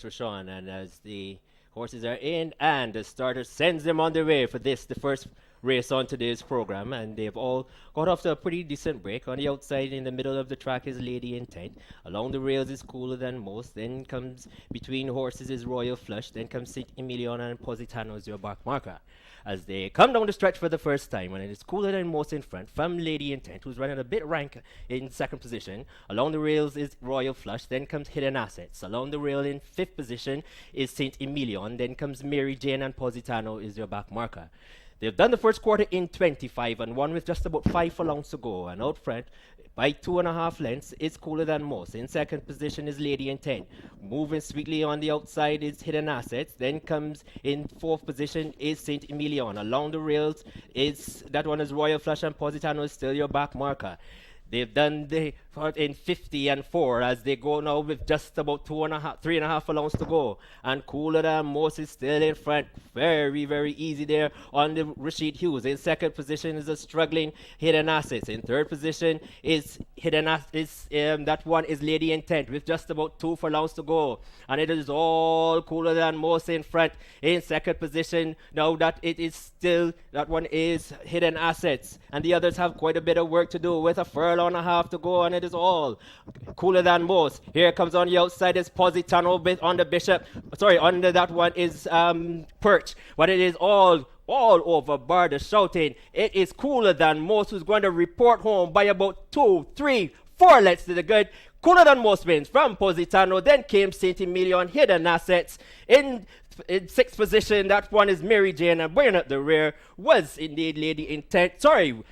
for Sean, and as the horses are in, and the starter sends them on their way for this, the first race on today's program, and they've all got off to a pretty decent break. On the outside, in the middle of the track, is Lady Intent. Along the rails is Cooler Than Most. Then comes between horses is Royal Flush. Then comes Saint Emilion and Positano is your back marker. As they come down the stretch for the first time, and it is Cooler Than Most in front from Lady Intent, who's running a bit rank in second position. Along the rails is Royal Flush, then comes Hidden Assets. Along the rail in fifth position is Saint Emilion, then comes Mary Jane, and Positano is your back marker. They've done the first quarter in 25 and won with just about 5 furlongs to go. And out front, by 2.5 lengths, is Cooler Than Most. In second position is Lady Intent. Moving sweetly on the outside is Hidden Assets. Then comes in fourth position is Saint Emilion. Along the rails is that one is Royal Flush, and Positano is still your back marker. They've done the part in 50 and 4 as they go now with just about 3.5 furlongs to go. And Cooler Than Most is still in front. Very, very easy there on the Rashid Hughes. In second position is a struggling Hidden Assets. In third position is that one is Lady Intent with just about 2 furlongs to go. And it is all Cooler Than Most in front. In second position, now that it is still, that one is Hidden Assets. And the others have quite a bit of work to do with a furlong and a half to go, and it is all Cooler Than Most. Here comes on the outside is Positano on the Bishop. Sorry, under that one is Perch. But it is all over bar the shouting. It is Cooler Than Most who's going to report home by about 2, 3, 4 lengths to the good. Cooler Than Most wins from Positano. Then came Saint Emilion, Hidden Assets. In sixth position, that one is Mary Jane, and bringing up the rear was indeed Lady Intent. Sorry,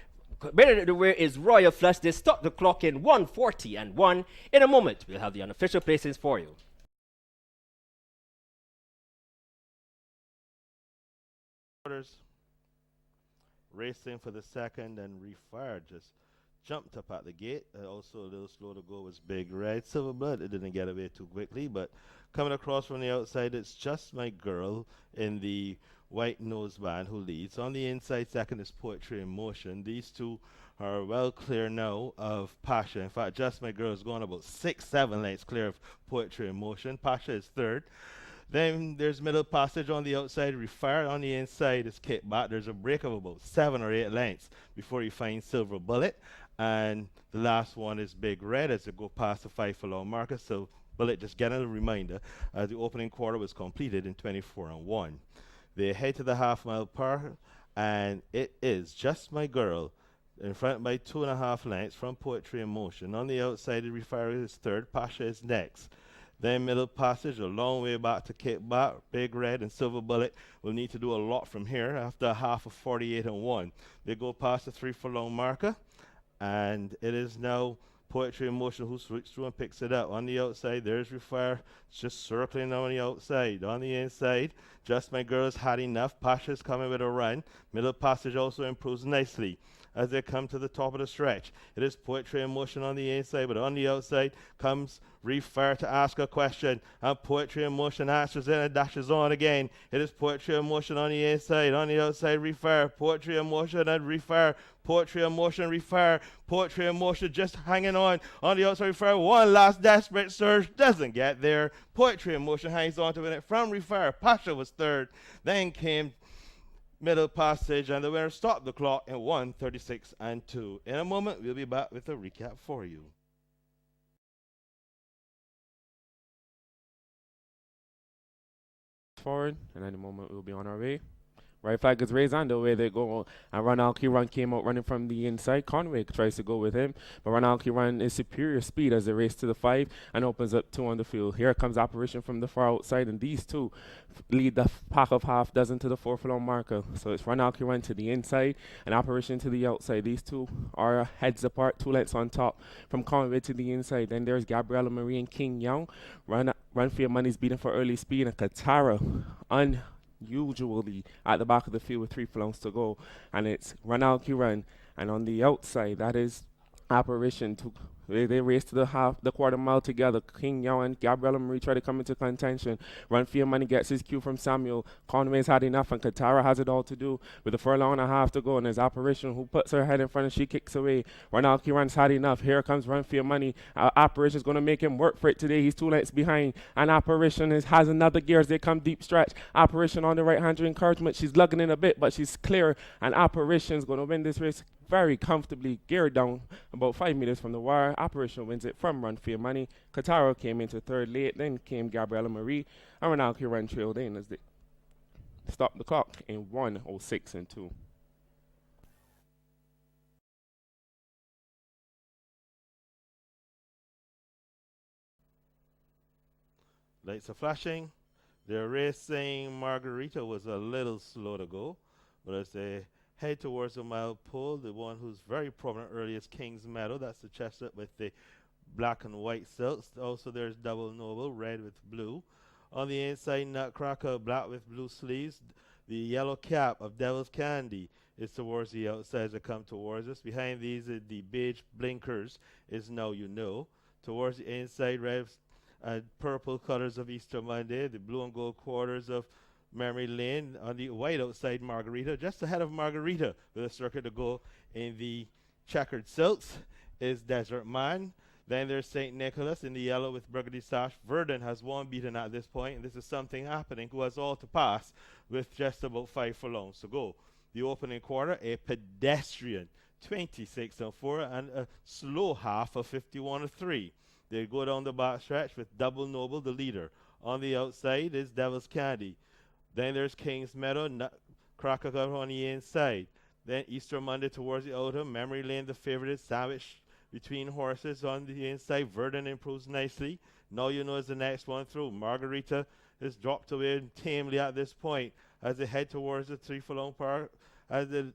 bringing up the rear is Royal Flush. They stopped the clock in 1:40 and 1. In a moment, we'll have the unofficial placings for you. Orders racing for the second, and Refire just jumped up at the gate. Also a little slow to go was Big Red. Silver Blood, it didn't get away too quickly, but coming across from the outside, it's Just My Girl in the white noseband who leads. On the inside, second is Poetry in Motion. These two are well clear now of Pasha. In fact, Just My Girl is going about 6, 7 lengths clear of Poetry in Motion. Pasha is third. Then there's Middle Passage on the outside, Refire on the inside is Kick Back. There's a break of about 7 or 8 lengths before you find Silver Bullet. And the last one is Big Red as they go past the 5 furlong marker. So Bullet just getting a reminder as the opening quarter was completed in 24 and 1. They head to the half-mile park, and it is Just My Girl in front by 2.5 lengths from Poetry in Motion. On the outside, the Refire is third, Pasha is next. Then Middle Passage, a long way back to Kick Back. Big Red and Silver Bullet will need to do a lot from here after a half of 48 and 1. They go past the 3 furlong marker, and it is now Poetry in Motion who switches through and picks it up. On the outside, there's Refire, just circling on the outside. On the inside, Just My Girl's had enough. Pasha's coming with a run. Middle Passage also improves nicely as they come to the top of the stretch. It is Poetry in Motion on the inside, but on the outside comes Refire to ask a question, and Poetry in Motion answers it and dashes on again. It is Poetry in Motion on the inside, on the outside Refire, Poetry in Motion and Refire, Poetry in Motion, Refire, Poetry in Motion just hanging on the outside Refire. One last desperate surge, doesn't get there. Poetry in Motion hangs on to win it from Refire. Pasha was third, then came Middle Passage, and the winner stopped the clock in 1:36 and 2. In a moment, we'll be back with a recap for you. Forward, and at the moment we'll be on our way. Right flag is raised, and the way they go, and Ronald Kiran came out running from the inside. Conway tries to go with him, but Ronald Kiran is superior speed as they race to the 5 and opens up 2 on the field. Here comes Apparition from the far outside, and these two lead the pack of half dozen to the 4 furlong marker. So it's Ronald Kiran to the inside and Apparition to the outside. These two are heads apart, 2 lengths on top from Conway to the inside. Then there's Gabriella Marie and King Young. Run for Your Money's beating for early speed, and Katara usually at the back of the field with 3 furlongs to go, and it's Ronald Kiran, and on the outside that is Apparition to They race to the quarter mile together. King Yao and Gabriella Marie try to come into contention. Run for Your Money gets his cue from Samuel. Conway's had enough, and Katara has it all to do. With a furlong and a half to go, and there's Apparition who puts her head in front and she kicks away. Ronald Kiran's had enough. Here comes Run for Your Money. Apparition's going to make him work for it today. He's 2 lengths behind, and Apparition has another gear as they come deep stretch. Apparition on the right hand to encouragement. She's lugging in a bit, but she's clear, and Apparition's going to win this race very comfortably, geared down about 5 meters from the wire. Apparition wins it from Run for Your Money. Katara came into third late, then came Gabriella Marie, and Ronald Kiran trailed in as they stopped the clock in 1:06 and 2. Lights are flashing. They're racing. Margarita was a little slow to go, but as they head towards the mile pole, the one who's very prominent early is King's Meadow. That's the chestnut with the black and white silks. Also, there's Double Noble, red with blue. On the inside, Nutcracker, black with blue sleeves. The yellow cap of Devil's Candy is towards the outside as they come towards us. Behind these, the beige blinkers is Now You Know. Towards the inside, red and purple colors of Easter Monday. The blue and gold quarters of Memory Lane. On the white outside, Margarita. Just ahead of Margarita with a circuit to go in the checkered silks is Desert Man. Then there's St. Nicholas in the yellow with burgundy sash. Verdun has one beaten at this point, and this is something happening, who has all to pass with just about 5 furlongs to go. The opening quarter, a pedestrian 26 and 4 and a slow half of 51 and 3. They go down the back stretch with Double Noble, the leader. On the outside is Devil's Candy. Then there's King's Meadow, Nutcracker on the inside. Then Easter Monday towards the outer. Memory Lane, the favorite, is sandwiched between horses on the inside. Verdun improves nicely. Now You Know is the next one through. Margarita is dropped away tamely at this point as they head towards the 3 furlong park. As the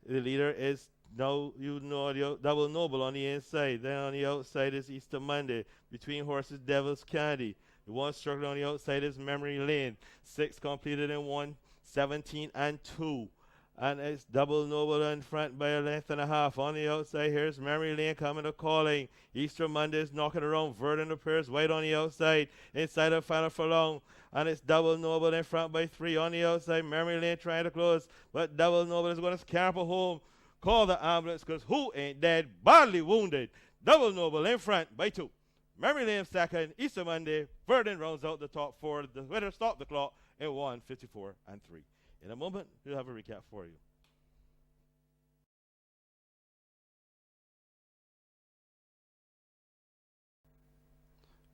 leader is Now You Know, the Double Noble on the inside. Then on the outside is Easter Monday. Between horses, Devil's Candy. The one struggling on the outside is Memory Lane. 6 completed in 1:17 and 2. And it's Double Noble in front by a length and a half. On the outside, here's Memory Lane coming to calling. Easter Monday is knocking around. Verdun appears white on the outside. Inside the final furlong. And it's Double Noble in front by 3. On the outside, Memory Lane trying to close. But Double Noble is going to scamper home. Call the ambulance because who ain't dead? Badly wounded. Double Noble in front by 2. Memory Lane second. Easter Monday. Verdun rounds out the top 4. The winner stopped the clock in 1:54 and 3. In a moment, we'll have a recap for you.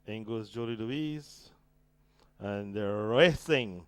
In goes Jolie Louise, and they're racing.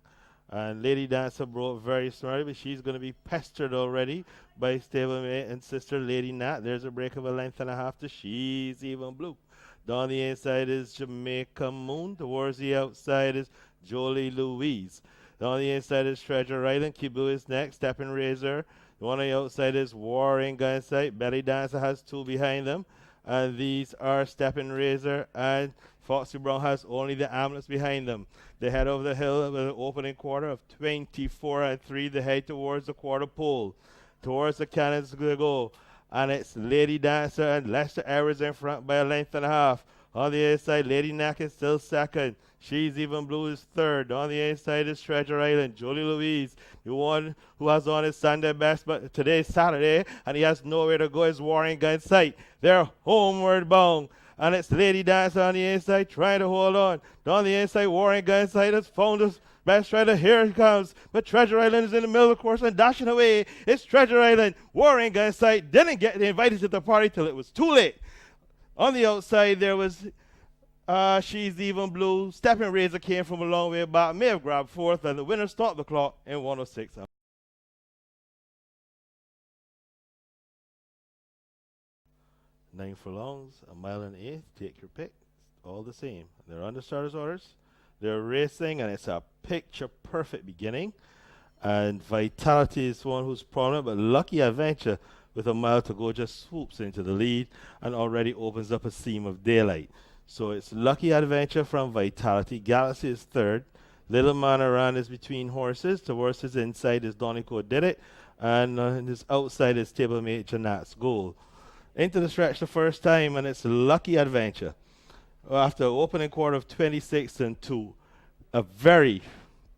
And Lady Dancer broke very smartly, but she's going to be pestered already by stablemate and sister Lady Nat. There's a break of a length and a half to She's Even Blue. Down the inside is Jamaica Moon. Towards the outside is Jolie Louise. On the inside is Treasure Island. Kibu is next. Stepping Razor. The one on the outside is Warring Gunsight. Belly Dancer has 2 behind them. And these are Stepping Razor and Foxy Brown has only the ambulance behind them. They head over the hill with an opening quarter of 24 and 3. They head towards the quarter pole. Towards the cannons they go. And it's Lady Dancer and Lester Evers in front by a length and a half. On the inside, Lady Knack is still second. She's Even Blue is third. On the inside is Treasure Island. Jolie Louise, the one who has on his Sunday best, but today's Saturday, and he has nowhere to go, is Warring Gunsight. They're homeward bound. And it's Lady Dancer on the inside trying to hold on. On the inside, Warring Gunsight has found his best rider. Here he comes. But Treasure Island is in the middle of the course and dashing away. It's Treasure Island. Warring Gunsight didn't get invited to the party till it was too late. On the outside, there was She's Even Blue. Stepping Razor came from a long way back, may have grabbed 4th, and the winner stopped the clock in 1:06. 9 furlongs, a mile and 1/8. Take your pick. All the same. They're under starters' orders. They're racing, and it's a picture-perfect beginning. And Vitality is one who's prominent, but Lucky Adventure, with a mile to go, just swoops into the lead and already opens up a seam of daylight. So it's Lucky Adventure from Vitality. Galaxy is third. Little Man Around is between horses. Towards his inside is Donico Did It. And his outside is stablemate Janat's Goal. into the stretch the first time, and it's Lucky Adventure. After opening quarter of 26 and 2, a very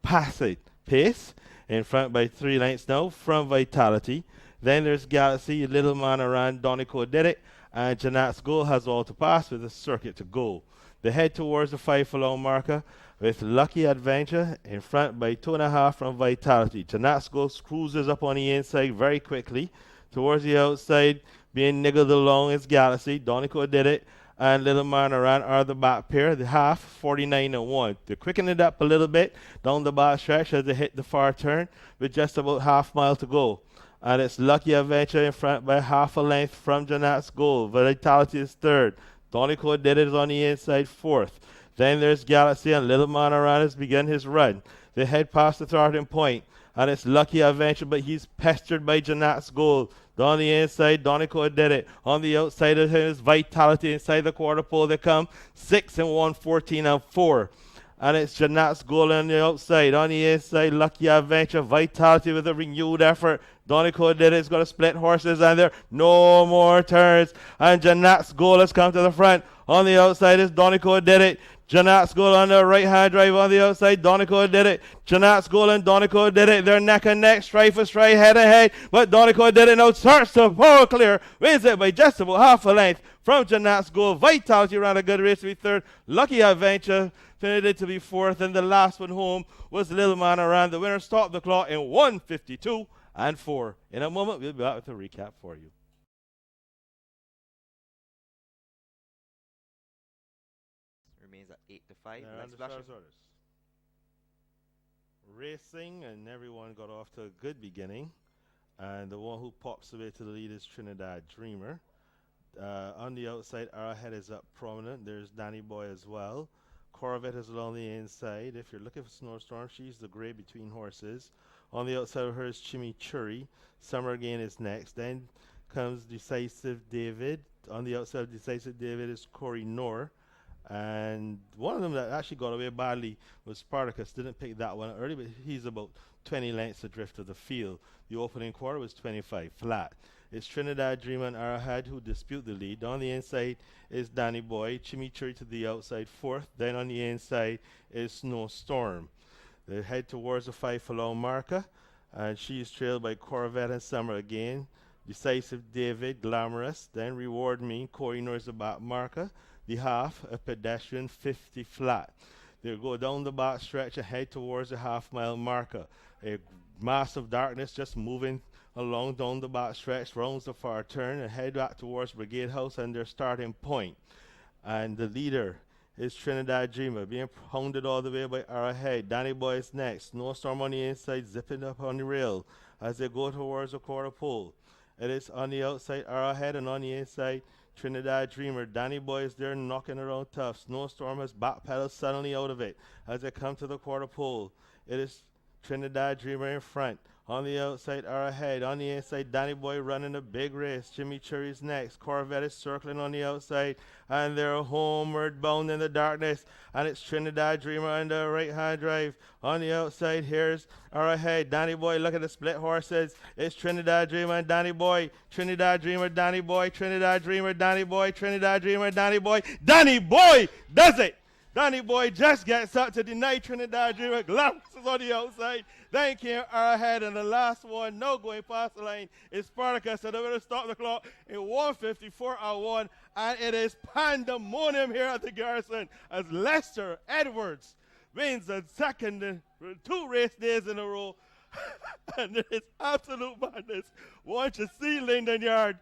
passive pace in front by 3 lengths now from Vitality. Then there's Galaxy, Little Man around, Donico did it, and Janat's goal has all to pass with a circuit to go. They head towards the 5 furlong marker with Lucky Adventure in front by 2.5 from Vitality. Janat's goal cruises up on the inside very quickly. Towards the outside, being niggled along is Galaxy. Donico did it, and Little Man around are the back pair, the half, 49 and 1. They quicken it up a little bit down the back stretch as they hit the far turn with just about half mile to go. And it's Lucky Adventure in front by half a length from Janat's goal. Vitality is third. Donico did it on the inside fourth. Then there's Galaxy, and Little Man around has begun his run. They head past the starting point, and it's Lucky Adventure, but he's pestered by Janat's goal. Down the inside, Donico did it. On the outside of his Vitality inside the quarter pole, they come 6 and 1, 14 and 4. And it's Janat's goal on the outside. On the inside, Lucky Adventure, Vitality with a renewed effort. Donico did it. It's going to split horses, and there no more turns. And Janat's goal has come to the front. On the outside is Donico did it. Janat's goal on the right-hand drive on the outside. Donico did it. Janat's goal and Donico did it. They're neck and neck, stride for stride, head and head. But Donico did it now. Starts to power clear. Wins it by just about half a length from Janat's goal. Vitality ran a good race to be third. Lucky Adventure finished to be fourth. And the last one home was Little Man around. The winner stopped the clock in 1:52 and 4. In a moment, we'll be back with a recap for you. Remains at 8-5. They're Let's under flash Stars it. orders. Racing, and everyone got off to a good beginning. And the one who pops away to the lead is Trinidad Dreamer. On the outside, Arrowhead is up prominent. There's Danny Boy as well. Corvette is along the inside. If you're looking for Snowstorm, she's the gray between horses. On the outside of her is Chimichurri. Summer Again is next. Then comes Decisive David. On the outside of Decisive David is Corey Noor. And one of them that actually got away badly was Spartacus. Didn't pick that one early, but he's about 20 lengths adrift of the field. The opening quarter was 25 flat. It's Trinidad Dreamer and Arrowhead who dispute the lead. On the inside is Danny Boy. Chimichurri to the outside fourth. Then on the inside is Snowstorm. They head towards the 5 furlong marker, and she is trailed by Corvette and Summer Again. Decisive David, Glamorous. Then Reward Me. Corey Noor is the back marker. The half, a pedestrian 50 flat. They go down the back stretch and head towards the half-mile marker. A mass of darkness just moving along down the back stretch, rounds the far turn and head back towards Brigade House and their starting point. And the leader is Trinidad Dreamer, being pounded all the way by Arrowhead. Danny Boy is next. Snowstorm on the inside, zipping up on the rail as they go towards the quarter pole. It is on the outside Arrowhead, and on the inside Trinidad Dreamer. Danny Boy is there knocking around tough. Snowstorm has backpedaled suddenly out of it as they come to the quarter pole. It is Trinidad Dreamer in front. On the outside, Arrowhead. On the inside, Danny Boy running a big race. Chimichurri's next. Corvette is circling on the outside. And they're homeward bound in the darkness. And it's Trinidad Dreamer on the right-hand drive. On the outside, here's Arrowhead. Danny Boy, look at the split horses. It's Trinidad Dreamer and Danny Boy. Trinidad Dreamer, Danny Boy. Trinidad Dreamer, Danny Boy. Trinidad Dreamer, Danny Boy. Danny Boy does it! Danny Boy just gets up to deny Trinidad Dreamer. Glamorous is on the outside. Then came Arrowhead, and the last one, no going past the line, is Spartacus. And they're going to stop the clock in 1:54 and 1. And it is pandemonium here at the Garrison as Lester Edwards wins the second 2 race days in a row. And it is absolute madness. Once you see Linden Yard,